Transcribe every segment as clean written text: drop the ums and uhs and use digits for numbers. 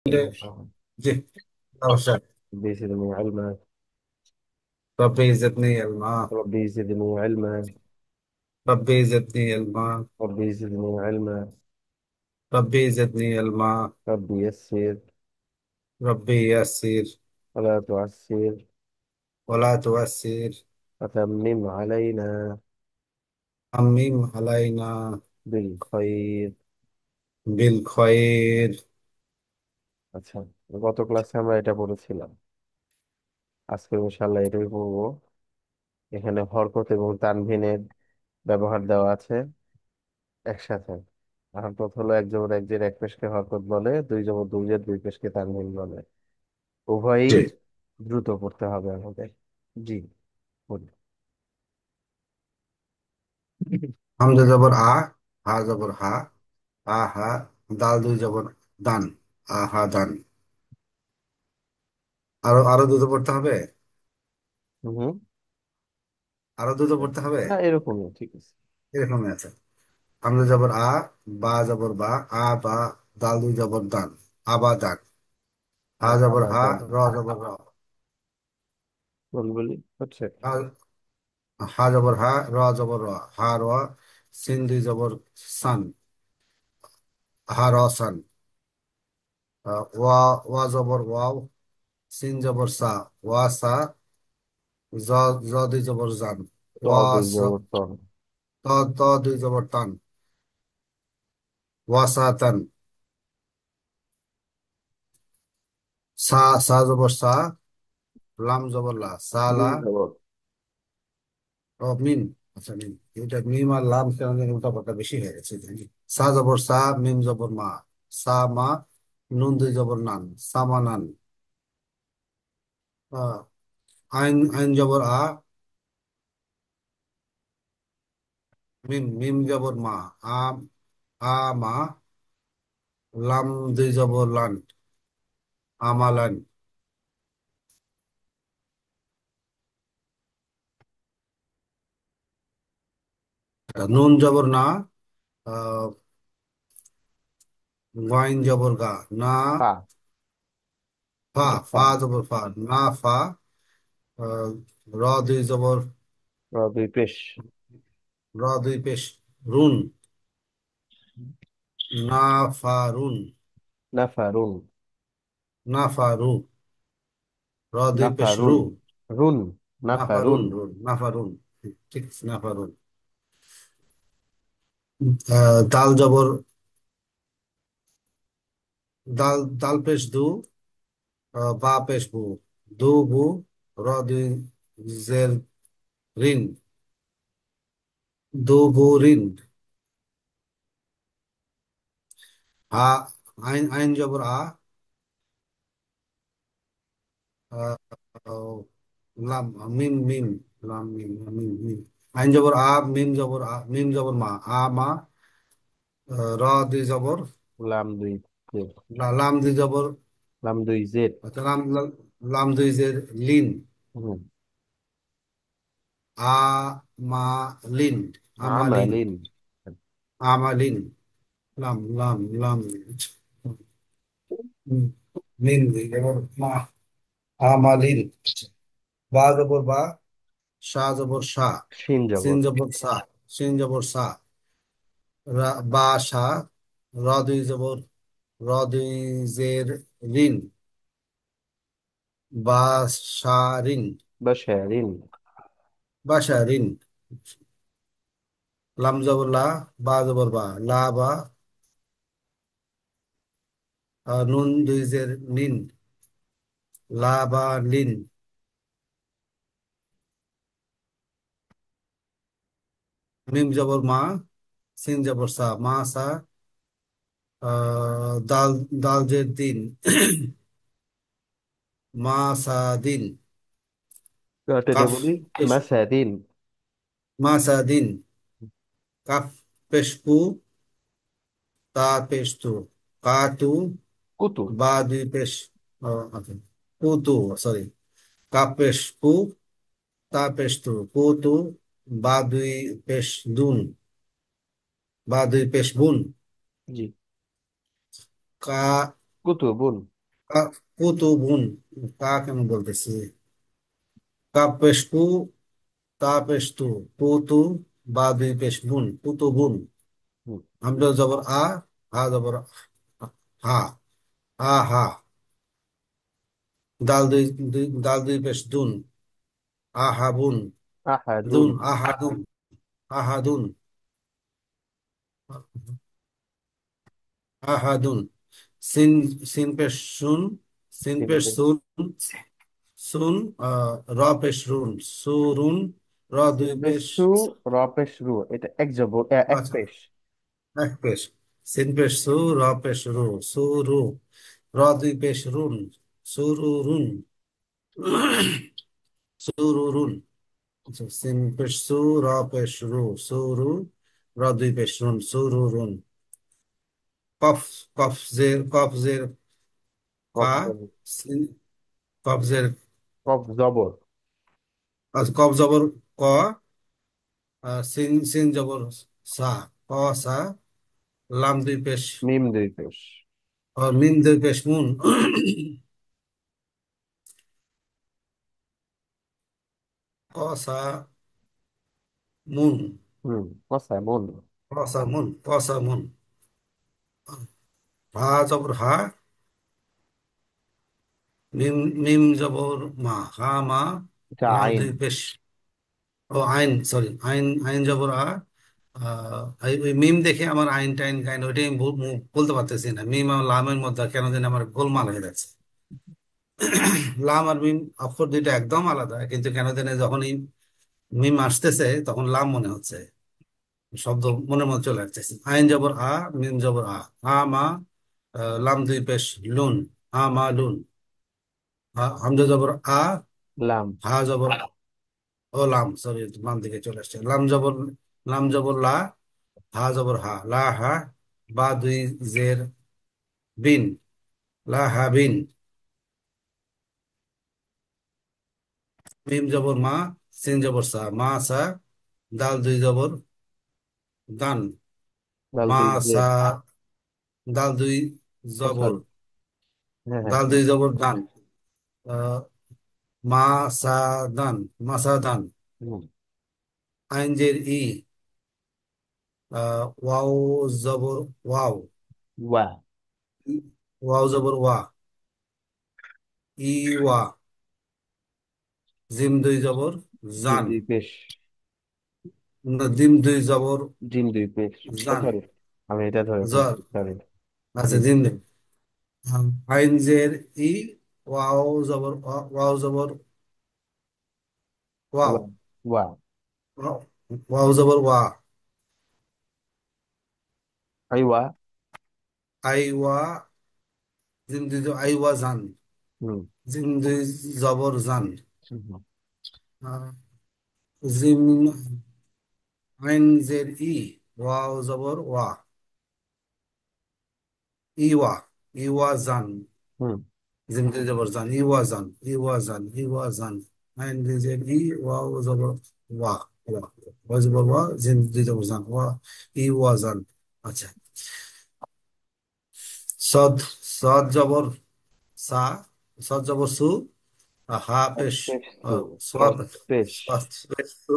জি, নমস্কার। ربي زدني علما. ربي زدني علما. ربي زدني علما. ربي زدني علما. ربي زدني علما. ربي زدني علما. ربي يسر ربي يسر ولا تعسر ولا تؤثر. وتمم علينا أمم علينا بالخير. بالخير. আচ্ছা, গত ক্লাসে আমরা এটা পড়েছিলাম। আজকে ইনশাআল্লাহ এটাই পড়বো। এখানে হরকত এবং তানভিনের ব্যবহার দেওয়া আছে একসাথে। হরকত হলো এক জবর এক জের এক পেশকে হরকত বলে, দুই জবর দুই জের দুই পেশকে তানভিন বলে। উভয়ই জি। দ্রুত পড়তে হবে আমাদের। জি, বলি। হামজা জবর আ, হা জবর হা, আ হা, দাল দুই জবর দান, আহা দান। আরো আরো দ্রুত পড়তে হবে। হুম। আরো দ্রুত পড়তে হবে। না, এরকমই ঠিক আছে। এরকমই আছে। হামজা জবর আ, বা জবর বা, আ বা, দাল দুই জবর দান, আবা দান। হা জবর হা, আবাদান। র জবর র। বলি বলি হচ্ছে। হা জবর হা, র জবর র, হা র, সিন দুই জবর সান, হা র সান। ওয়া, ওয়া জবর ওয়াও, সিন জবর সা, ওয়া সা, জ, জ দুই জবর জান, ত ওয়া দুই সা, জবর্তন। ত, ত দুই জবর তান, ওয়া সা তান। সা, সা জবর সা, লাম জবর লা, সা লা। মিম জবর। ও মিম। আচ্ছা মিম, এটা মিম আর লাম কেন জানি উল্টা পাল্টা বেশি হয়ে গেছে জানি। সা জবর সা, মিম জবর মা, সা মা, নুন দুই জবর নান, সামানান। আহ, আইন, আইন জবর আ, মিম, মিম জবর মা, আম, আ মা, লাম দুই জবর লান, আমালান। নুন জবর না, আহ, ওয়াইন জবর গা, না। ফা। ফা, ফা। ফা জবর ফা, না ফা। আহ, র দুই জবর, র দুই পেশ। র দুই পেশ, রুন, না ফা রুন, নাফারুন। না ফা রু, র দুই পেশ নাফারুন। রু, রুন। না ফা রুন, নাফারুন। রুন না ফা রুন। ঠিক আছে, না ফা রুন। দাল জবর, দাল, দাল পেশ দু, বা পেশ বু, দু বু, র দুই জের রিন, দু বু রিন। আ, আইন, আইন জবর আ, আহ, আহ, লাম, মিম মিম, লাম মিম মিম মিম। আইন জবর আ, মিম জবর আ, মিম জবর মা, আ মা, র দুই জবর, লাম দুই জের। লাম দুই জবর, লাম দুই জের। আচ্ছা, লাম, লাম দুই জের লিন, হুম। আ মা লিন, আমালিন, আমালিন। আমালিন। লাম, লাম, লাম, মিম দুই জবর মা, আমালিন। বা জবর বা, শা জবর শা, শিন সিন জবর। জবর সা, সিন জবর সা, বা সা, র দুই জবর, র দুই জের রিন, বা সা রিন, বাশারিন। বা সা রিন। লাম জবর লা, বা জবর বা, লা বা, নুন দুই জের নিন, লা বা লিন। মিম জবর মা, সিন জবর সা, মা সা, দাল, দাল জের দিন, মা সা দিন। টেনে কাফ বলি। পেশ, মাসাদিন। মা সা দিন। কাফ পেশ কু, তা পেশ তু, কা তু, কুতু। বা দুই পেশ, আচ্ছা, কু তু, সরি। কাফ পেশ কু, তা পেশ তু, কু তু, বা দুই পেশ দুন, বা দুই পেশ বুন। জি। কুতুবুন। কুতুবুন। কা কেন বলতেছি? কাপ পেশ কু, তা পেশ তু, কুতু, বা দুই পেশ বুন, কুতুবুন। হুম। হামজা জবর আ, হা জবর হা, আ হা। দাল দুই পেশ দুন, আহাবুন। আহাদুন। দুন, আহাদুন, আহাদুন, আহাদুন। সিন, সিন পেশ শুন, সিন তিন পেশ পেশ। সুন, সুন, র পেশ রুন, সুরুন, র তিন দুই পেশ পেশ। সু, র পেশ রু, এটা এক জবর, এক আচ্ছা, পেশ। এক পেশ। সিন পেশ সু, র পেশ রু, সুরু, র দুই পেশ রুন, সুরুরুন, সুরুরুন। আচ্ছা, সিন পেশ সু, র পেশ রু, সুরু, র দুই পেশ রুন, সুরুরুন। কফ, কফ জের কফ কা, জবর। সিন, কফ জের, কফ জবর। আচ্ছা, কফ জবর ক, সিন, সিন জবর সা, ক সা, লাম দুই পেশ, মিম দুই পেশ। মিম দুই পেশ মুন, ক সা মুন, হুম। কসা মন। ক সা মুন, ক সা মুন। হা জবর হা, মিম, মিম জবর মা, হা মা, এটা লাম আইন। দুই পেশ, ও আইন, সরি, আইন, আইন জবর আ। ওই মিম দেখে আমার আইন টাইন কাইন ওইটাই আমি বলতে পারতেছি না। মিম আর লামের মধ্যে কেন যেন আমার গোলমাল হয়ে যাচ্ছে। লাম আর মিম অক্ষর দুইটা একদম আলাদা, কিন্তু কেন জানি যখনই মিম আসতেছে তখন লাম মনে হচ্ছে, শব্দ মনের মধ্যে চলে আসতেছে। আইন জবর আ, মিম জবর আ, আ মা, লাম দুই পেশ লুন, আ মা লুন। হামজা জবর আ, লাম। হা জবর, ও লাম, সরি, লাম দিকে চলে আসছে। লাম জবর, লাম জবর লা, হা জবর হা, লা হা, বা দুই জের বিন, লা হা বিন। মিম জবর মা, সিন জবর সা, মা সা, দাল দুই জবর দান, দাল মা দুই সা, জের। দাল দুই ওসান। জবর, হ্যাঁ হ্যাঁ। দাল দুই জবর দান, আহ, মা সা দান, মাসা দান। হুম। আইন জের ই, ওয়াও জবর ওয়াও, ওয়া। ওয়াও জবর ওয়া, ই ওয়া। জিম দুই জবর জিম জান, দুই পেশ। না, জিম দুই জবর জিম দুই পেশ। ও জান, সরি, আমি এটা ধরে জ্বর। ফেলছি, সরি। আচ্ছা, জিম দুই। আইন জের ই, ওয়াও জবর ওয়াও জবর ওয়াও, ওয়া। ওয়া। ওয়াও জবর ওয়া। আইওয়া। আই ওয়া, জিম দুই আই ওয়া জান, হুম। জিম দুই জবর জান। হুম। আহ, জিম, আইন জের ই, ওয়াও জবর ওয়া, ইওয়া, ইওয়া জান। হুম। জিমতে জবর জান, ইওয়া জান, ইওয়া জান, ইওয়া জান। আইন জের ই, ওয়াও জবর ওয়া, ওয়া, ওয়া জবর ওয়া, জিমতে জবর জান, ওয়া, ইওয়া জান। আচ্ছা, সদ, সদ জবর সা, সদ জবর সু, হা পেশ, পেশ সু। সোয়াদ, সৎ পেশ। সোয়াদ পেশ সু,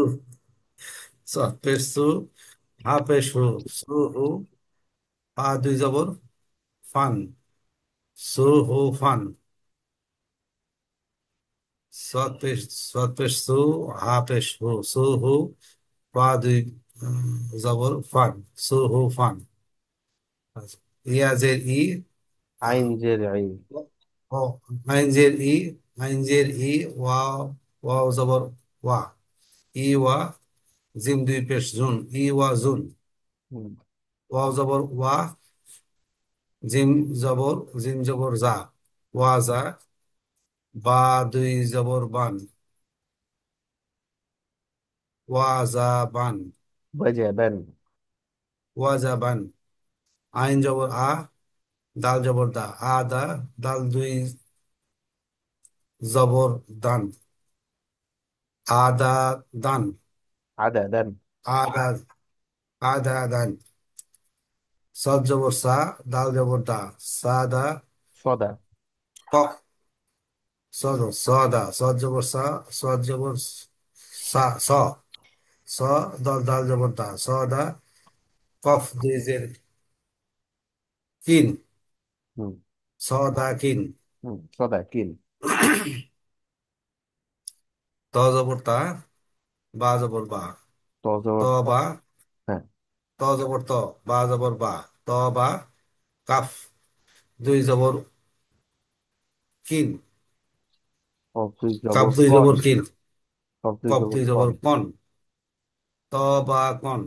সোয়াদ পেশ সু, হা পেশ হু, সু হু, পা দুই জবর ফান, সু হু ফান। সৎপেশ, সৎপেশ সু, হা পেশ হু, সু হু, পা দুই জবর ফান, সু হু ফান। আচ্ছা, ইয়াজের ই, আইন জের আইন। ও, আইনজের ই, আইনজের ই, ওয়াও, ওয়াও জবর ওয়া, ই ওয়া, জিম দুই পেশ জুন, ই ওয়া জুন। হুম। ওয়াও জবর ওয়া, জিম জবর, জিম জবর জা, ওয়া জা, বা দুই জবর বান, ওয়া জা বান, বাজাবেন। ওয়া জা বান। আইন জবর আ, দাল জবর দা, আ দা, দাল দুই জবর দান, আদা দান, আদাদান। আদা, আদা দান। সদ জবর সা, দাল জবর দা, সা দা, সদা। কফ, সদা, সদ জবর সা, সদ জবর সা, স, দল দাল জবর দা, সদা, কফ দুই জের কিন, হুম। সদা কিন। সদা কিল। ত জবর তা, বা জবর বা, ত ত জবর ত। বা, হ্যাঁ। ত জবর ত, বা জবর বা, ত বা, কাফ দুই জবর কিন, কফ দুই কাফ জবর দুই কন। জবর কিন, কফ দুই কফ জবর দুই কন। জবর কন, ত বা কন,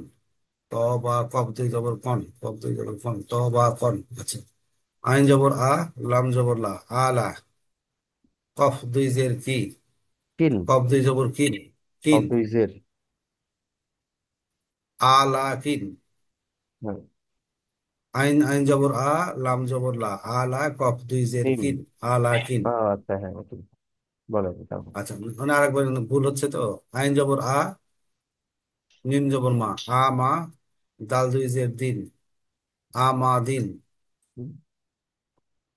ত বা কফ দুই জবর কন, কফ দুই জবর কন, ত বা কন। আচ্ছা, আইন জবর আ, লাম জবর লা, আলা, কফ দুই জের কি, কিল। কফ দুই জবর কিন, কফ কিন, দুই জের। আলা কিন। হ্যাঁ। আইন আইন জবর আ, লাম জবর লা, আলা, কফ দুই জের কিল। কিন, আলা কিন। আচ্ছা, হ্যাঁ, ওকে। বলেন তারপর। আচ্ছা, মানে আরেকবার ভুল হচ্ছে তো। আইন জবর আ, নিম জবর মা, আ মা, দাল দুই জের দিন, আ মা দিন। হুম।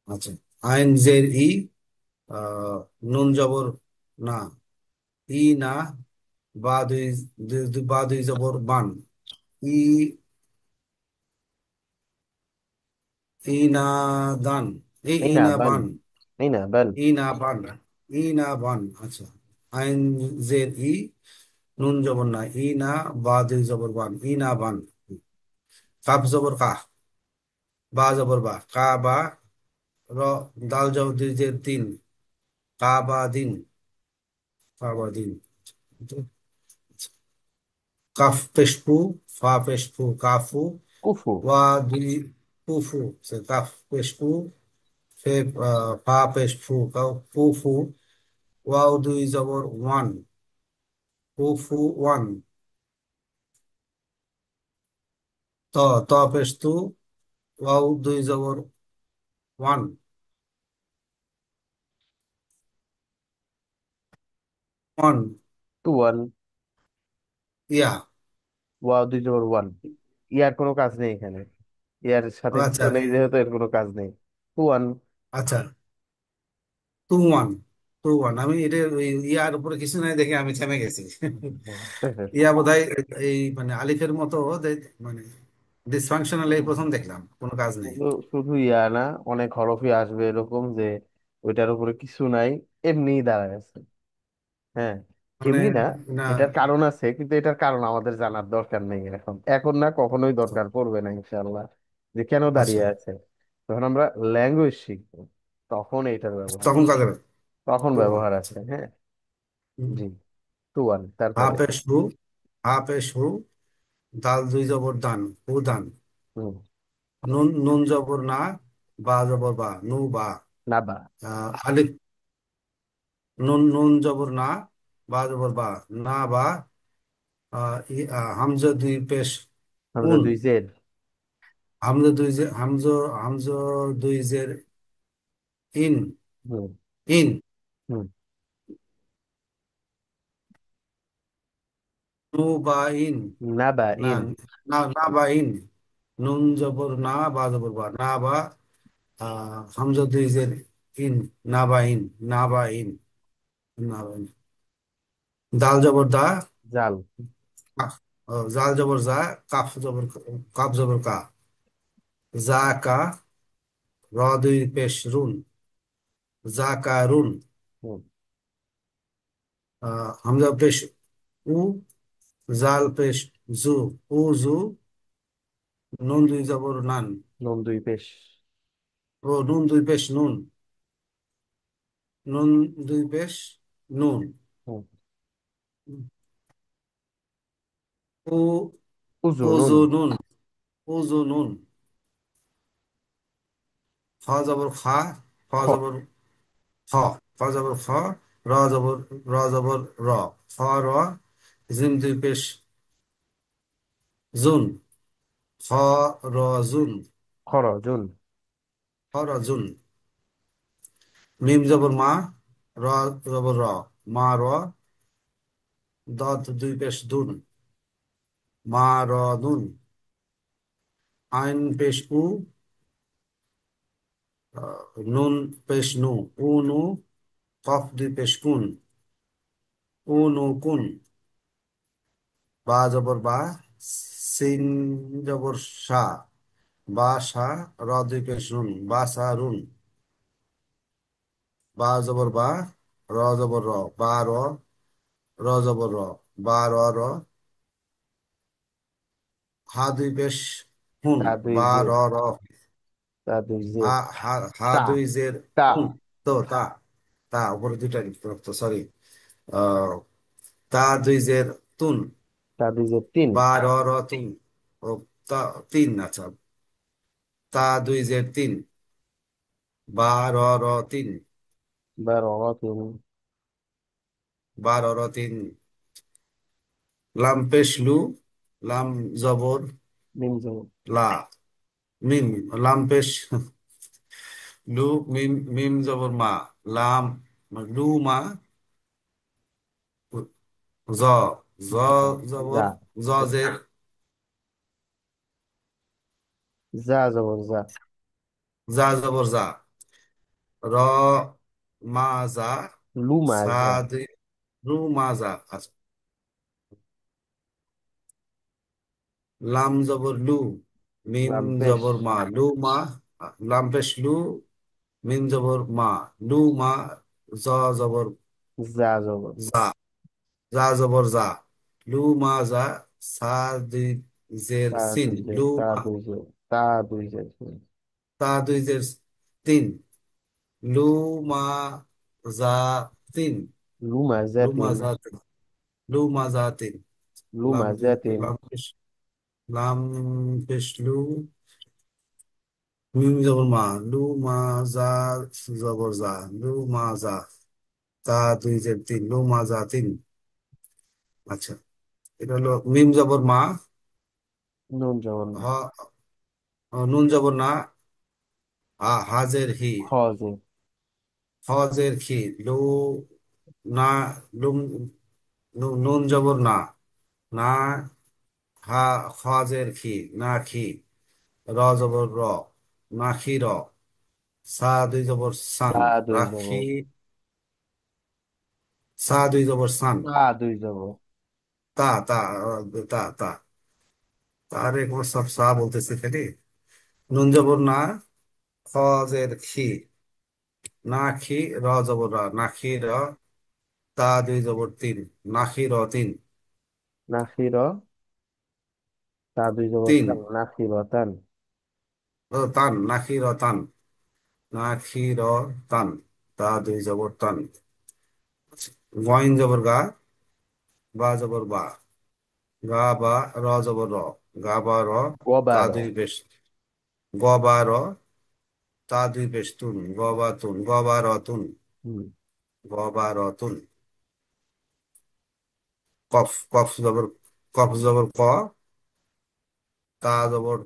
আচ্ছা, আইন জের ই, আহ, নুন জবর না, ই না, বা দুই, বা দুই জবর বান, ই, ই না দান, এই ই না না বান। বান, এই না বান। ই না বান, ই না বান। আচ্ছা, আইন জের ই, নুন জবর না, ই না, বা দুই জবর বান, ই না বান। কাপ জবর কা, বা জবর বা, কা বা, র, দাল জবর দুই জের তিন, কা বা দিন, কা বা দিন। কাফ পেশফু, ফা পেশফু, কাফু, কুফু। ওয়া দুই, কুফু, কাফ পেশফু, ফে, ফা পেশফু, কুফু, ওয়াও দুই জবর ওয়ান, কুফু ওয়ান। ত, ত পেশতু, ওয়াও দুই জবর ওয়ান, ওয়ান, টু ওয়ান। ইয়া। ওয়াও দুই জবর ওয়ান। ইয়ার কোনো কাজ নেই এখানে। ইয়ার সাথে কিছু আচ্ছা, নেই যেহেতু এর কোনো কাজ নেই। Two one. আচ্ছা, টু ওয়ান, টু ওয়ান। আমি এটা ওই ইয়ার উপরে কিছু নাই দেখে আমি থেমে গেছি। ইয়া বোধহয় এই মানে আলিফের মতো মানে ডিসফাংশনাল, এই প্রথম দেখলাম, কোনো কাজ নেই। শুধু শুধু ইয়া না, অনেক হরফই আসবে এরকম যে ওইটার উপরে কিছু নাই, এমনিই দাঁড়ায় আছে। হ্যাঁ। মানে, এমনি না। না। এটার কারণ আছে, কিন্তু এটার কারণ আমাদের জানার দরকার নেই এখন, এখন না, কখনোই দরকার পড়বে না ইনশাআল্লাহ, যে কেন আচ্ছা, দাঁড়িয়ে আছে। যখন আমরা ল্যাঙ্গুয়েজ শিখবো তখন এইটার ব্যবহার তখন আছে। কাজে তখন টু ওয়ান। ব্যবহার আচ্ছা, আছে, হ্যাঁ। হুম। জি। টু ওয়ান, তারপরে। হাফে শু, হাফে শু, দাল দুই জবর দান, উদান। হুম। নুন, নুন জবর না, বা জবর বা, নু বা, নাবা। আলিফ, নুন, নুন জবর না, বা জবর বা, না বা, হামজা দুই পেশ আমরা উন, দুই জের। হামজা দুই জের, হামজা দুই জের ইন, হুম। ইন, হুম। নু বা ইন, নাবা না, ইন। না, না বা ইন, নুন জবর না, বা জবর বা, না বা, হামজা দুই জের ইন, না বা ইন, না বা ইন, না বা ইন। দাল জবর দা, জাল। কাফ, জাল জবর জা, কাফ জবর, কাফ জবর কা, জা কা, র দুই পেশ রুন, জা কা রুন। হুম। হামজা পেশ উ, জাল পেশ জু, উ জু, নুন দুই জবর নান, নুন দুই পেশ। ও নুন দুই পেশ নুন, নুন দুই পেশ নুন, হুম। উ, উজু নুন। উজু নুন, উজু নুন। খ জবর খা, খ খ। জবর খ, খ জবর খ, র জবর, র জবর র, খ র, জিম দুই পেশ জুন, খ র জুন, খর জুন। খ র জুন। মিম জবর মা, র জবর র, মা র, দত দুই পেশ দুন, মা র দুন। আইন পেশ উ, নুন পেশ নু, উ নু, কফ দুই পেশ কুন, উ নু কুন, বা জবর বা, সিন জবর সা, বা সা, র দুই পেশ রুন, বা সা রুন, বা জবর বা, র জবর র, বা র, র জবর র, বা র র, হা দুই পেশ হুন, তা দুই বা জে, র র, তা দুই জে, হা হা হা তা, দুই জের তা, হুন, তো তা, তা উপরে দুইটা তো সরি, আহ তা দুই জের তুন, তা দুই জে তিন, বা র র তিন, ও তা তিন, আচ্ছা, তা দুই জের তিন, বা র র তিন, বা র র তিন, বা র র তিন, লাম পেশ লু, লাম জবর মিম জে, লা, মিম, লাম পেশ লু, মিম, মিম জবর মা, লাম, লু মা, জ, জ যা, জবর, জ জের, যা জবর যা, জা জবর জা, র মা জা, লু সা মাজা, দুই, রু মা জা, আচ্ছা, লাম জবর লু, মিম লাম পেশ, জবর মা, লু মা, লাম পেশ লু, মিম জবর মা, লু মা, জ জবর যা জবর, জা, জা জবর জা, লু মা জা, সা দুই জের তা সিন, দুই জে, লু তা মা, দুই জে, তা দুই জে, তা দুই জের তিন, লু মা জা তিন, লু মাজা লু মা তিন, জা তিন, লু মা জা তিন, লু লাম মাজা তিন, লাম পেশ, লাম পেশ লু, মিম জবর মা, লু মা জা জবর জা, লু মা জা, তা দুই জের তিন, লু মা জা তিন, আচ্ছা, এটা হলো মিম জবর মা, নুন জবর হ, নুন জবর না, হাজের হি, খ জে, হজের খি, লু না, লুম, নুন জবর না, না, হা, হজের খি, না খি, র জবর র, না খি র, সা দুই জবর সান, তা দুই রাখি, জবর, সা দুই জবর সান, তা দুই জবর, তা তা, তা তা, তারে কোন সব সা বলতেছে খালি, নুন জবর না, খজের খি, না খি, র জবর র, না খি র, তা দুই জবর তিন, না খি র তিন, নাখির, তা দুই জবর তিন, তান, নাখির তান, ও তান, না খি র তান, না খি র তান, তা দুই জবর তান, গইন জবর গা, বা জবর বা, গা বা, র জবর র, গা বা র, তা গবার, দুই পেশ, গ বা র, তা দুই পেশ তুন, গ বা তুন, গ বা র তুন, হুম, গ বা র তুন, কফ, কফ জবর, কফ জবর ক, তা জবর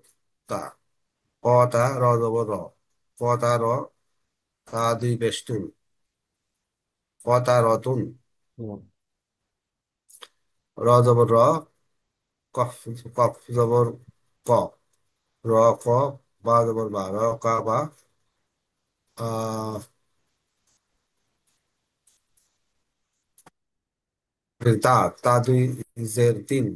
তা, ক তা, র জবর র, ক তা র, তা দুই পেশ তুন, ক তা র তুন, হুম, র জবর র, কফ, কফ জবর ক, র ক, বা জবর বা, র কা বা, আহ তা, তা দুই জের তিন,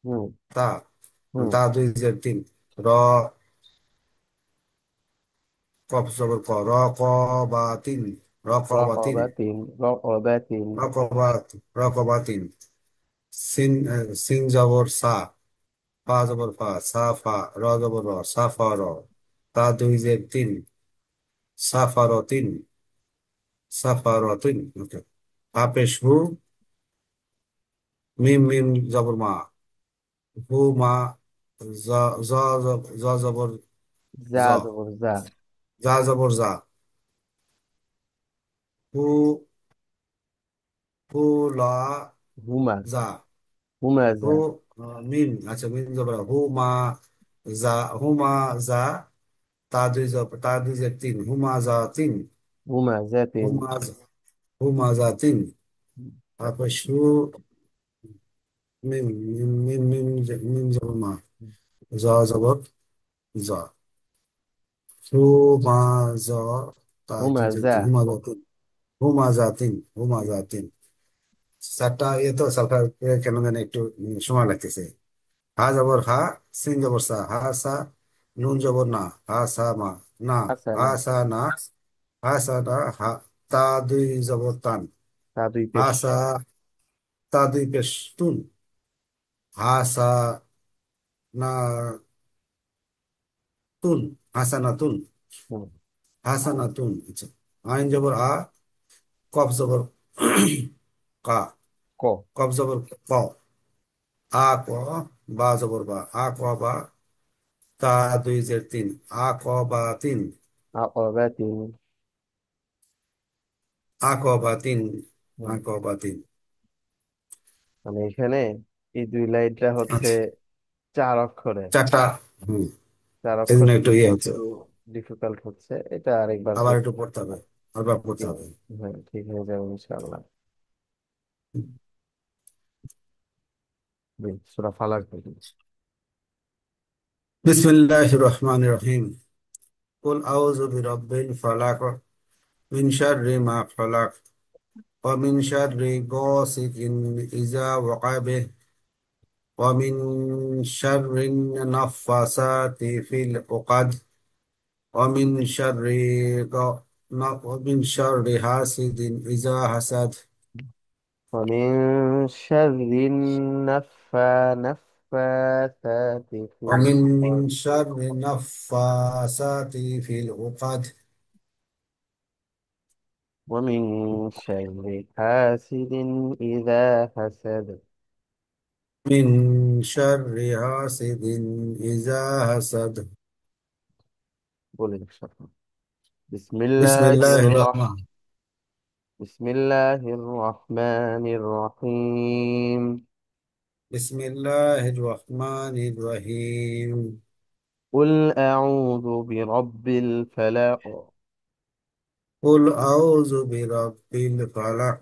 হুম, তা, হুম, তা দুই জের তিন, র, কফ জবর ক, র ক বা তিন, র ক র বা তিন, বা তিন, র বা তিন, র ক বা, র ক বা তিন, সিন, সিন জবর সা, ফা জবর ফা, সা ফা, র জবর র, সা ফা র, তা দুই জের তিন, সা ফা র তিন, সা ফা র তিন, ওকে, হা পেশ হু, মিম, মিম জবর মা, হু মা, জ, জ, জ জবর যা জ, জবর যা, যা জবর যা, হু, হু লা হুমা, যা, হুমা হু, যা, মিম, আচ্ছা, মিম জবর হু মা যা, হু মা যা, তা দুই জবর, তা দুই জের তিন, হু মা যা তিন, হুমা যা হু তিন, মা, হু মা যা তিন, তারপর শু, মিম, মিম, মিম, মিম, মিম জবর মা, জ জবর জ, হুমাজা হুমাজা। হুমাজাতিন, হুমাজাতিন, হুমাজাতিন। চারটা তো সালফার কেন জানি একটু সময় লাগতেছে। হা জবর হা, সিন জবর সা, হা সা, নুন জবর না, হা সা মা, না, আছে হা না? সা না, হা সা না, হা, তা দুই জবর তান, তা দুই হা পেশ। সা, তা দুই পেশ তুন, হা সা না তুন, হাসানা তুন, হুম, হাসানা তুন। আচ্ছা, আইন জবর আ, কফ জবর কা, ক। কফ জবর ক, আ ক, বা জবর বা, আ ক বা, তা দুই জের তিন, আ ক বা তিন, আকাবাতিন। আ ক বা তিন, আ হুম, ক বা তিন। মানে এখানে এই দুই লাইনটা হচ্ছে আচ্ছা, 4 অক্ষরে। চারটা। হুম, চার এই জন্য অক্ষরের একটু জন্য ইয়ে হচ্ছে, একটু ডিফিকাল্ট হচ্ছে, এটা আরেকবার আবার পড়তে একটু হবে। পড়তে হবে, আবার পড়তে ঠিক, হবে। হ্যাঁ ঠিক হয়ে যাবে ইনশাআল্লাহ। সূরা ফালাক বলি। বিসমিল্লাহির রহমানির রহিম। কুল আউযু বিরাব্বিল ফালাক, মিন শাররি মা ফালাক, ওয়া মিন শাররি গাসিকিন ইযা ওয়াকাব, ওয়া মিন শাররিন নাফাসাতি ফিল উকাদ, ওয়া মিন শাররি ওয়া মিন শাররি হাসিদিন ইযা হাসাদ, ومن شر النفاثات في ওয়া মিন العقد. শাররি নাফাসাতি ফিল উকাদ, ومن شر حاسد إذا حسد. মিন শাররি হাসিদিন ইযা হাসাদ। বলে بسم الله বিসমিল্লাহির রহমান, بسم الله الرحمن الرحيم. বিসমিল্লাহির রহমানির রহিম। قل أعوذ برب الفلق، কুল আউযু বিরাব্বিল ফালাক,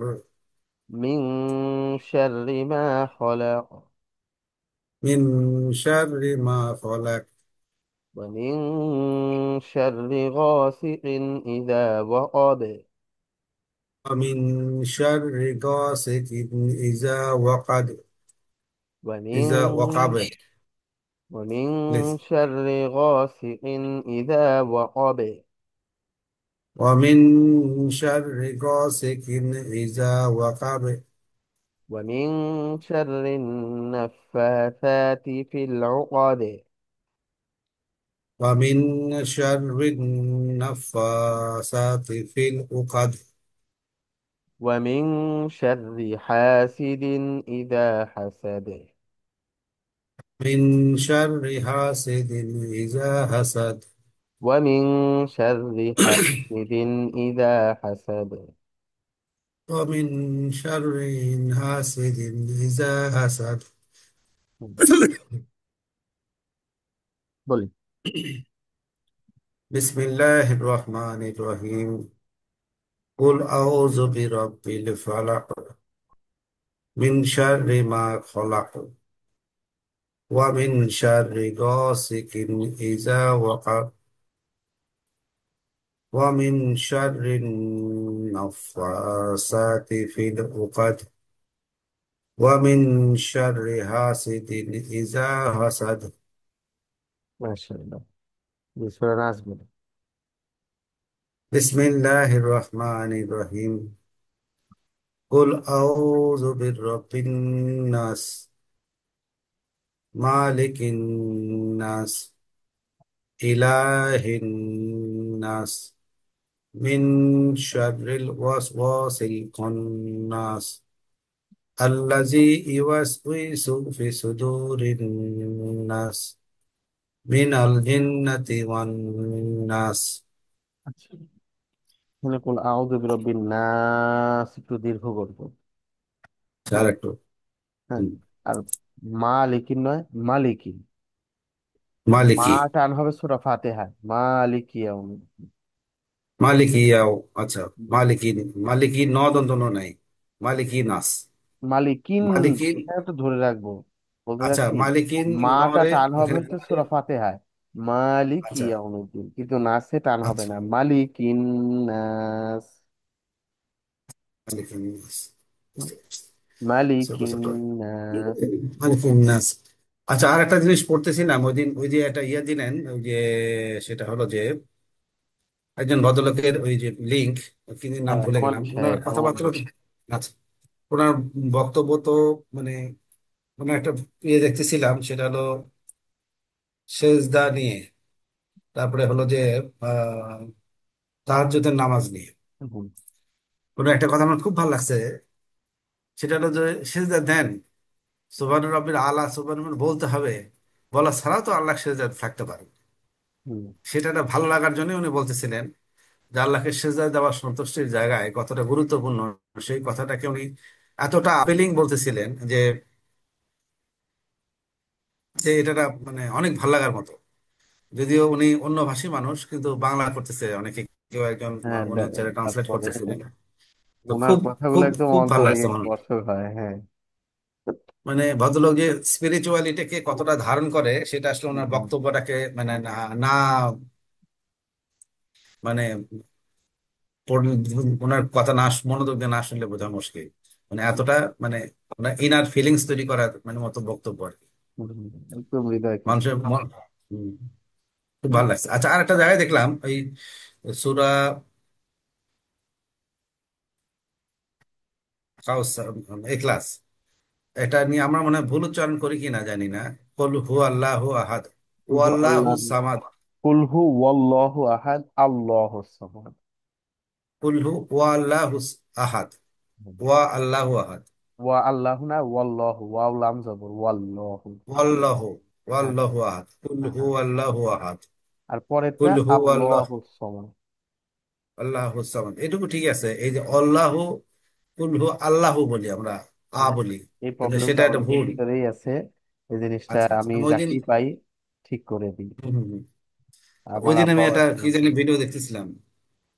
من شر ما خلق، মিন শাররি মা খলাক, ومن شر غاسق إذا وقب، ওয়া মিন শাররি গাসিকিন ইযা ওয়াকাদ, ইযা ومن ওয়াকাবে। ومن প্লিজ। شر غاسق إذا وقب، ওয়া মিন শাররি গাসিকিন ইযা ওয়াকাবে, ومن شر النفاثات في العقد، ওয়া মিন শাররি নাফাসাতি ফিল উকাদ, ومن شر حاسد إذا حسد. মিন শাররি হাসিদিন ইযা হাসাদ, ومن شر حاسد إذا حسد. ومن شر حاسد إذا حسد. বলি। بسم الله الرحمن الرحيم. قل أعوذ برب الفلق، من شر ما خلق، ومن شر غاسق إذا وقب، ومن شر النفاثات في العقد، ومن شر حاسد إذا حسد. মাশাআল্লাহ। সূরা নাস বলি। بسم الله الرحمن الرحيم. قل أعوذ برب الناس، مالك الناس، إله الناس، من شر الوسواس الخناس، الذي يوسوس في صدور الناس، من الجنة والناس. আচ্ছা, এখানে কুল আউযু বিরাব্বিন নাস একটু দীর্ঘ করব। আরেকটু। হ্যাঁ। হুম। আর মালিকিন নয়, মালিকিন। মা মালিকি, টান হবে সূরা ফাতিহায়, মালিকি ইয়াউমিদ্দিন। মালিকি ইয়াও। আচ্ছা, মালিকি, মালিকি ন দন্ত ন নাই, মালিকি নাস, মালিকিন, মালিকিন। এখানে তো ধরে রাখবো। বলতে আচ্ছা, চাচ্ছি মালিকিন মাটা নরে টান হবে এখানে হচ্ছে সূরা ফাতিহায়। মালিক আচ্ছা, ইয়াউমিদ্দিন, কিন্তু নাসে টান হবে আচ্ছা, না, মালিকিন নাস। মালিকুন নাস। বুঝতে পারছি। ছোট মালিকিন ছোট নাস। মালিকুন নাস। আচ্ছা, আর একটা জিনিস পড়তেছিলাম ওই দিন, ওই যে একটা ইয়ে দিলেন, ওই যে সেটা হলো যে একজন ভদ্রলোকের ওই যে লিঙ্ক, কি নাম হ্যাঁ, ভুলে নোমান গেলাম, ওনার সাহেব, নোমান। কথাবার্তা। আচ্ছা, ওনার বক্তব্য তো মানে ওনার একটা ইয়ে দেখতেছিলাম, সেটা হলো সেজদা নিয়ে, তারপরে হলো যে আহ তাহাজ্জুদের নামাজ নিয়ে। হুম, ওনার একটা কথা আমার খুব ভালো লাগছে, সেটা হলো যে সেজদা দেন, সুবহান রব্বিল আলা, সুবহান বলতে হবে, বলা ছাড়াও তো আল্লাহ সেজদা থাকতে পারে। হুম। সেটা একটা ভালো লাগার জন্য উনি বলতেছিলেন যে আল্লাহকে সেজদা দেওয়া সন্তুষ্টির জায়গায় কতটা গুরুত্বপূর্ণ, সেই কথাটাকে উনি এতটা আপিলিং বলতেছিলেন যে যে এটা মানে অনেক ভালো লাগার মতো। যদিও উনি অন্য ভাষী মানুষ, কিন্তু বাংলা করতেছে অনেকে, কেউ একজন হ্যাঁ, অন্য ছেলে ট্রান্সলেট তারপরে করতেছিলেন। তো ওনার খুব কথাগুলো খুব একদম খুব ভালো অন্তরে লাগছে গিয়ে আমার। স্পর্শক হয়, হ্যাঁ। মানে ভদ্রলোক যে স্পিরিচুয়ালিটিকে কতটা ধারণ করে, সেটা আসলে ওনার হুম, বক্তব্যটাকে মানে না না মানে ওনার কথা না মনোযোগ দিয়ে না শুনলে বোঝা মুশকিল। মানে এতটা মানে ওনার ইনার ফিলিংস তৈরি করার মানে মতো বক্তব্য আর কি। হুম, একদম হৃদয় কিছু। মানুষের মন, হুম, খুব ভালো লাগছে। আচ্ছা, আর একটা জায়গায় দেখলাম ওই সূরা কাউসার, ইখলাস, এটা নিয়ে আমরা মনে হয় ভুল উচ্চারণ করি কিনা জানি না। কুল হু আল্লাহু আহাদ, ও কুলহু আল্লাহু আল্লাহ, সামাদ। কুলহু ওয়াল্লাহু আহাদ আল্লাহুস সামাদ। কুল হু ও আল্লাহু আহাদ, ও আল্লাহু আহাদ, ওয়া আল্লাহু না, ওয়াল্লাহু, ওয়াও লাম জবর, ওয়াল্লাহু। ওয়াল্লাহু, হ্যাঁ, ওয়াল্লাহু আহাদ, কুল হু হ্যাঁ। আল্লাহু আহাদ, আর পরেরটা কুল হু আল্লাহ, আল্লাহুস সামাদ। আল্লাহু সামাদ, এটুকু ঠিক আছে। এই যে আল্লাহু, কুল হু আল্লাহু বলি আমরা, আ হ্যাঁ, বলি, এই কিন্তু প্রবলেমটা সেটা একটা অনেকের ভুল। ভিতরেই আছে। এই জিনিসটা আচ্ছা, আচ্ছা, আমি আমি ওই দিন, যাকেই পাই ঠিক করে দিই। হুম, হুম, হুম। ওই আমার দিন আমি আব্বাও একটা একজন কি আছে। জানি ভিডিও দেখতেছিলাম,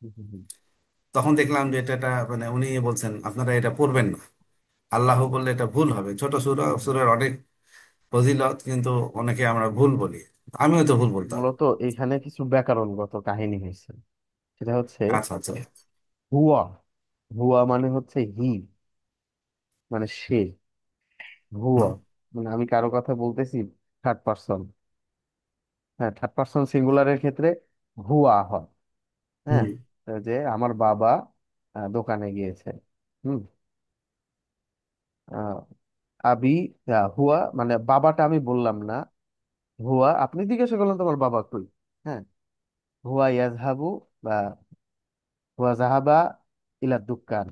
হুম, হুম, হুম। তখন দেখলাম যে এটা মানে উনি বলছেন আপনারা এটা পড়বেন না, আল্লাহ বললে এটা ভুল হবে। ছোট সূরা, হুম, হুম। সূরার অনেক ফজিলত, কিন্তু অনেকে আমরা ভুল বলি, আমিও তো ভুল বলতাম। মূলত এখানে কিছু ব্যাকরণগত কাহিনী হয়েছে। সেটা হচ্ছে আচ্ছা, আচ্ছা, হুয়া। হুয়া মানে হচ্ছে হি, মানে সে। হুয়া হুম, মানে আমি কারো কথা বলতেছি থার্ড পার্সন। হ্যাঁ, থার্ড পার্সন সিঙ্গুলারের ক্ষেত্রে হুয়া হয়। হ্যাঁ, হুম, যে আমার বাবা দোকানে গিয়েছে। হুম। আহ, আবি, হুয়া মানে বাবাটা আমি বললাম না। হুয়া, আপনি জিজ্ঞাসা করলেন তোমার বাবা কই। হ্যাঁ, হুয়া ইয়াজহাবু, বা হুয়া জাহাবা ইলা দোকান,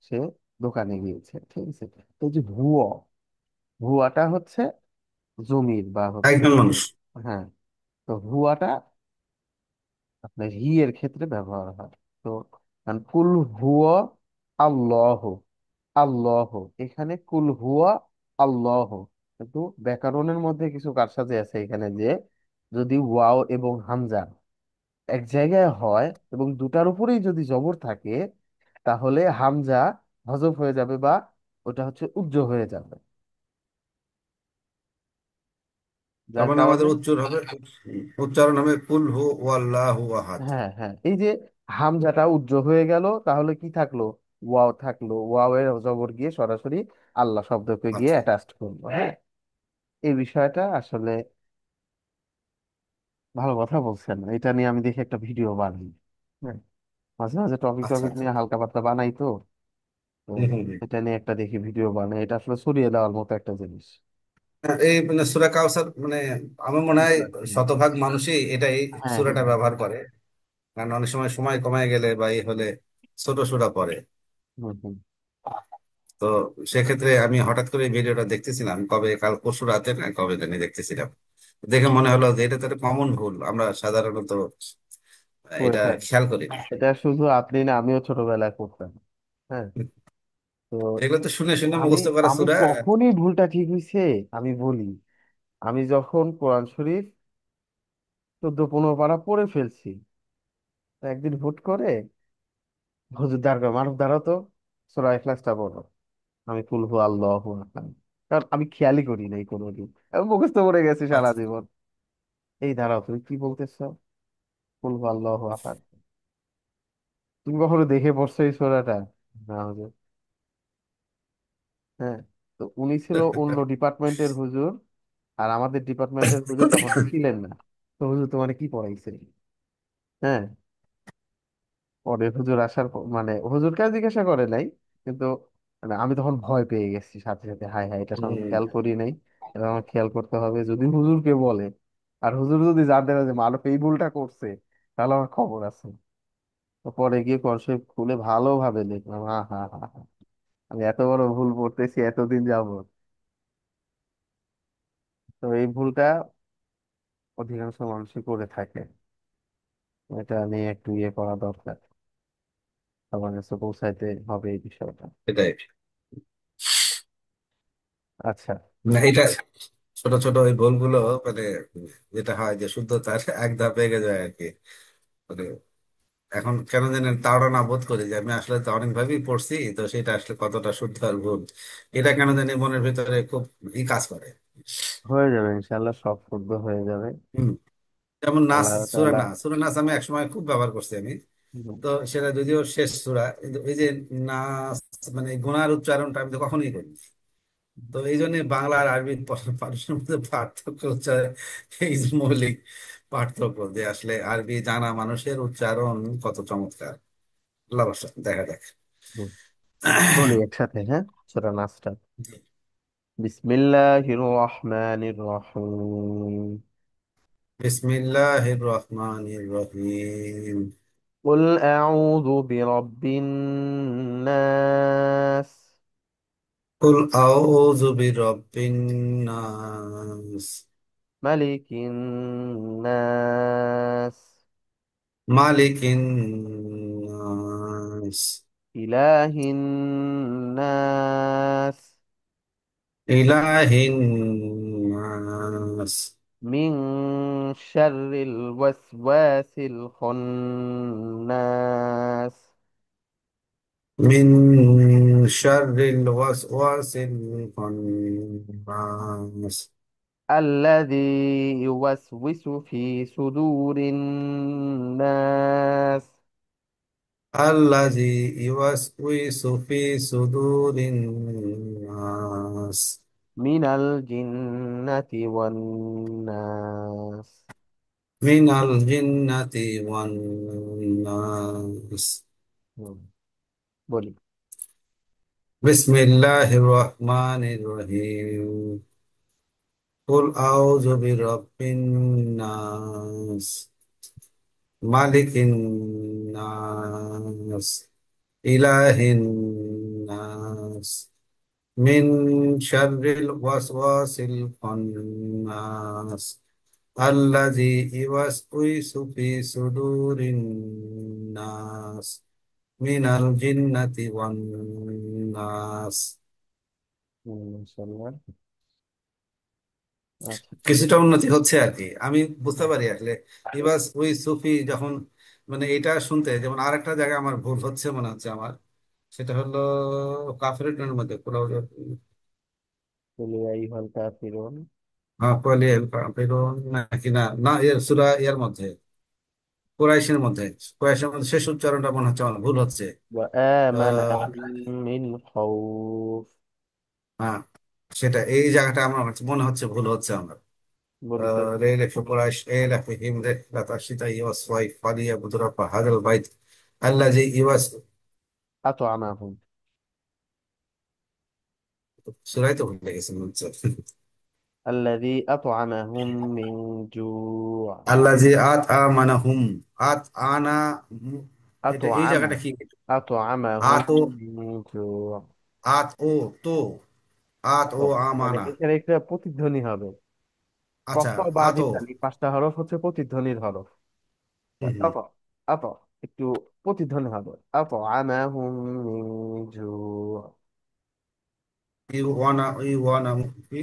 সে দোকানে গিয়েছে, ঠিক আছে। তো যে হুয়া, হুয়াটা হচ্ছে জমির বা হচ্ছে, একজন মানুষ। হ্যাঁ, তো হুয়াটা আপনার হি এর ক্ষেত্রে ব্যবহার হয়। তো কারণ কুল হুয়া আল্লাহ, আল্লাহ, এখানে কুল হুয়া আল্লাহ। কিন্তু ব্যাকরণের মধ্যে কিছু কারসাজি আছে এখানে, যে যদি ওয়াও এবং হামজা এক জায়গায় হয় এবং দুটার উপরেই যদি জবর থাকে, তাহলে হামজা হজফ হয়ে যাবে, বা ওটা হচ্ছে উজ্জ হয়ে যাবে, তার যার মানে আমাদের কারণে, উচ্চারণ হবে কুল হু আল্লাহু আহাদ। হ্যাঁ, হ্যাঁ, এই যে হামজাটা উজ্জ হয়ে গেল, তাহলে কি থাকলো, ওয়াও থাকলো, ওয়াও এর জবর গিয়ে সরাসরি আল্লাহ শব্দকে গিয়ে আচ্ছা, অ্যাটাচড করলো। হ্যাঁ, এই বিষয়টা আসলে ভালো কথা বলছেন, এটা নিয়ে আমি দেখি একটা ভিডিও বানাই। হ্যাঁ, মাঝে মাঝে টপিক আচ্ছা, টপিক নিয়ে হালকা পাতলা বানাই তো। তো হুম, হুম, হুম। এটা নিয়ে একটা দেখি ভিডিও বানাই, এটা আসলে ছড়িয়ে দেওয়ার মতো একটা জিনিস। হ্যাঁ, এই মানে সূরা কাউসার মানে আমার মনে হয় শতভাগ মানুষই এটাই হ্যাঁ, সূরাটা হ্যাঁ। ব্যবহার করে। কারণ অনেক সময় সময় কমায় গেলে বা এই হলে ছোট সূরা পড়ে। হুম, হুম। তো সেক্ষেত্রে আমি হঠাৎ করে এই ভিডিওটা দেখতেছিলাম, কবে কাল পরশু রাতে না কবে জানি দেখতেছিলাম, দেখে মনে হলো যে এটা তো একটা কমন ভুল, আমরা সাধারণত করে এটা থাকি। খেয়াল করি না। এটা শুধু আপনি না, আমিও ছোটবেলায় করতাম। হ্যাঁ, তো এগুলো তো শুনে শুনে আমি মুখস্থ করা আমি সূরা। কখনই ভুলটা ঠিক হয়েছে আমি বলি, আমি যখন কোরআন শরীফ 14-15 পারা পড়ে ফেলছি, তো একদিন হুট করে হুজুর দাঁড়া, মারুফ দাঁড়াও তো, সূরা ইখলাসটা পড়ো। আমি কুল হু আল্লাহু আহাদ, কারণ আমি খেয়ালই করি নাই কোনোদিন, আমি মুখস্থ করে গেছি সারা আচ্ছা, জীবন। এই দাঁড়াও, তুমি কি বলতেছো? কুল আল্লাহু আহাদ, তুমি কখনো দেখে পড়ছো এই সূরাটা? না হুজুর। হ্যাঁ, তো উনি ছিল অন্য ডিপার্টমেন্টের হুজুর, আর আমাদের ডিপার্টমেন্টের হুজুর তখন ছিলেন না। তো হুজুর তোমার কি পড়াইছে? হ্যাঁ, পরে হুজুর আসার মানে হুজুরকে আর জিজ্ঞাসা করে নাই, কিন্তু মানে আমি তখন ভয় পেয়ে গেছি সাথে সাথে, হাই হাই এটা তো আমি হুম। খেয়াল করি নাই, এটা আমার খেয়াল করতে হবে। যদি হুজুরকে বলে, আর হুজুর যদি জানতে পারে যে মানব এই ভুলটা করছে, তাহলে আমার খবর আছে। তো পরে গিয়ে কনসেপ্ট খুলে ভালোভাবে দেখলাম, হা হা হা হা, আমি এত বড় ভুল করতেছি এতদিন যাবত। তো এই ভুলটা অধিকাংশ মানুষই করে থাকে, এটা নিয়ে একটু ইয়ে করা দরকার, সবার কাছে পৌঁছাইতে হবে এই বিষয়টা। এটাই। আচ্ছা। না এটা ছোট ছোট ওই ভুলগুলো মানে যেটা হয় যে শুদ্ধতার এক ধাপ এগিয়ে যায় আর কি। মানে এখন কেন জানি তাড়না বোধ করি যে আমি আসলে তো অনেক ভাবেই পড়ছি, তো সেটা আসলে কতটা শুদ্ধ আর ভুল এটা কেন জানি মনের ভিতরে খুব কাজ করে। হয়ে যাবে ইনশাল্লাহ, সব শুদ্ধ হয়ে যাবে। হম। যেমন নাচ, আল্লাহ সূরা তাআলা। নাচ, সূরা নাচ আমি একসময় খুব ব্যবহার করছি আমি। তো সেটা যদিও শেষ সূরা, কিন্তু এই যে নাচ মানে গুনার উচ্চারণটা আমি তো কখনোই করি না। তো এই জন্য বাংলা আর আরবি মানুষের মধ্যে পার্থক্য হচ্ছে এই যে মৌলিক পার্থক্য, যে আসলে আরবি জানা মানুষের উচ্চারণ কত চমৎকার। আল্লাহ ভরসা, দেখা যাক। বলি একসাথে, হ্যাঁ, সূরা নাসটা। বিসমিল্লাহির রহমানির রহিম। বিসমিল্লাহির রহমানির রহিম। قل أعوذ برب الناس، কুল আউযু বিরাব্বিন নাস, ملك الناس، মালিকিন নাস, إله الناس، ইলাহিন নাস, من شر الوسواس الخناس، মিন শাররিল ওয়াসওয়াসিল খান্নাস, الذي يوسوس في صدور الناس আল্লাযী ইউওয়াসউইসু ফি সুদুরিন নাস, من الجنة والناس. মিনাল জিন্নাতি ওয়ান নাস। হুম, বলি। বিসমিল্লাহির রহমানির রহিম। কুল আউযু বিরাব্বিন নাস, মালিকিন নাস, ইলাহিন নাস, মিন শাররিল ওয়াসওয়াসিল খান্নাস, আল্লাযী ইউওয়াসউইসু ফি সুদুরিন নাস, মিনাল জিন্নাতি ওয়ান নাস। ইনশাআল্লাহ। আচ্ছা, ঠিক কিছুটা উন্নতি হচ্ছে আর কি, আমি বুঝতে আছে। পারি আসলে। ইবাস ওই সুফি যখন মানে এটা শুনতে, যেমন আরেকটা জায়গায় আমার ভুল হচ্ছে মনে হচ্ছে আমার, সেটা হলো কাফিরুনের মধ্যে বলি আইয়ুহাল কাফিরুন। কাফিরুন নাকি না, না এর সূরা এর মধ্যে কুরাইশের মধ্যে, কুরাইশের মধ্যে শেষ উচ্চারণটা মনে হচ্ছে আমার ভুল হচ্ছে। আহ وآمنهم من خوف। হ্যাঁ, সেটা এই জায়গাটা আমার কাছে মনে হচ্ছে ভুল হচ্ছে আমার। বলি তো। رحلة قريش إلفهم رحلة الشتاء والصيف فليعبدوا رب هذا البيت الذي أطعمهم. সুরাই তো ভুলে গেছেন মনে হচ্ছে। الذي أطعمهم من جوع. আল্লাজি আত আমানাহুম, আত আনা, এটা এই জায়গাটা أطعم কি? أطعمهم আত ও, من جوع. আত ও তো, আত ও মানে আমানা। এখানে একটা প্রতিধ্বনি হবে। আচ্ছা, কফ বা আত ও। মিসালি পাঁচটা হরফ হচ্ছে প্রতিধ্বনির হরফ। হুম হুম। আত, আত, একটু প্রতিধ্বনি হবে। أطعمهم من جوع. ইউ ওয়ানা কি?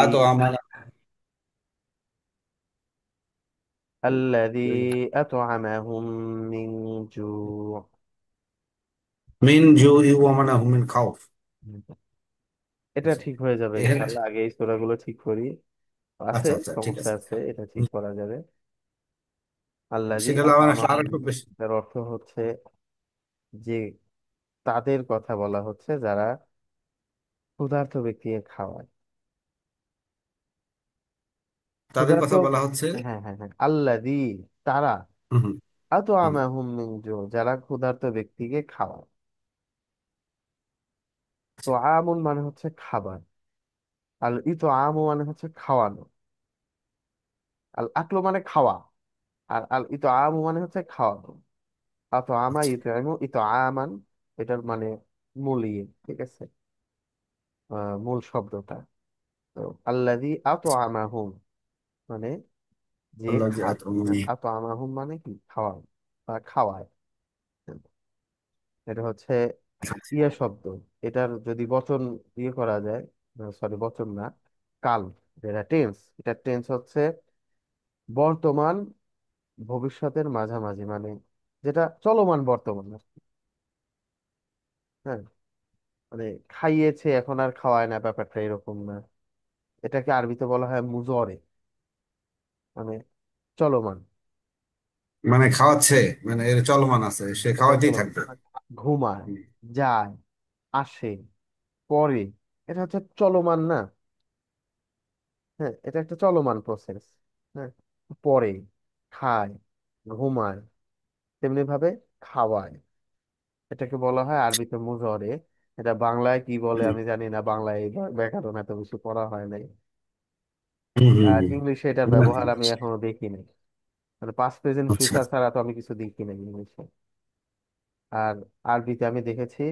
আত ও الذي আমানা। الذي أطعمهم من جوع. মিন জু ইউ ওয়ামানা হুম মিন খাউফ। এটা ঠিক হয়ে যাবে এখানে ইনশাল্লাহ, আগে এই সূরাগুলো ঠিক করি। আছে, আচ্ছা আচ্ছা, ঠিক সমস্যা আছে। আছে, এটা ঠিক হুম, করা যাবে। আল্লাযী সেটা হলো আমার আসলে আত'আমাহুম, আরেকটু বেশি। এর অর্থ হচ্ছে যে তাদের কথা বলা হচ্ছে যারা ক্ষুধার্ত ব্যক্তিকে খাওয়ায়। তাদের ক্ষুধার্ত, কথা বলা হচ্ছে। হ্যাঁ হ্যাঁ হ্যাঁ, আল্লাযী, তারা, হুম হুম হুম। আত'আমাহুম মিন জু', যারা ক্ষুধার্ত ব্যক্তিকে খাওয়ায়। তো আমুন মানে হচ্ছে খাবার, আল ইতআমু মানে হচ্ছে খাওয়ানো, আল আকলু মানে খাওয়া, আর আল ইতআমু মানে হচ্ছে খাওয়ানো। আতআমা আচ্ছা। ইতআমু ইতআমান, এটার মানে মূল ইয়ে, ঠিক আছে, মূল শব্দটা। তো আল্লাযী আতআমাহুম মানে যে আল্লাহ জি খায়, আত'আমানি। আতআমাহুম মানে কি, খাওয়ায় বা খাওয়ায়। এটা হচ্ছে ইয়ে শব্দ। এটার যদি বচন ইয়ে করা যায়, সরি বচন না, কাল, যেটা টেন্স, এটা টেন্স হচ্ছে বর্তমান ভবিষ্যতের মাঝামাঝি, মানে যেটা চলমান বর্তমান আর কি। হ্যাঁ, মানে খাইয়েছে এখন আর খাওয়ায় না, ব্যাপারটা এরকম না। এটাকে আরবিতে বলা হয় মুজরে, মানে চলমান। মানে খাওয়াচ্ছে, মানে এর চলমান আছে, সে এটা খাওয়াইতেই চলমান, থাকবে। ঘুমায়, হুম যায়, আসে, পরে, এটা হচ্ছে চলমান না। হ্যাঁ, এটা একটা চলমান প্রসেস। হ্যাঁ, পরে, খায়, ঘুমায়, তেমনি ভাবে খাওয়ায়। এটাকে বলা হয় আরবিতে মুজরে। এটা বাংলায় কি বলে হুম আমি জানি না, বাংলায় এই ব্যাকরণ এত বেশি পড়া হয় নাই। হুম হুম আর হুম। ইংলিশে এটার বুঝলাম, ব্যবহার ঠিক আমি আছে। এখনো দেখি নাই, মানে পাস্ট প্রেজেন্ট আচ্ছা। ফিউচার ছাড়া তো আমি কিছু দেখি নাই ইংলিশে। আর আরবিতে আমি দেখেছি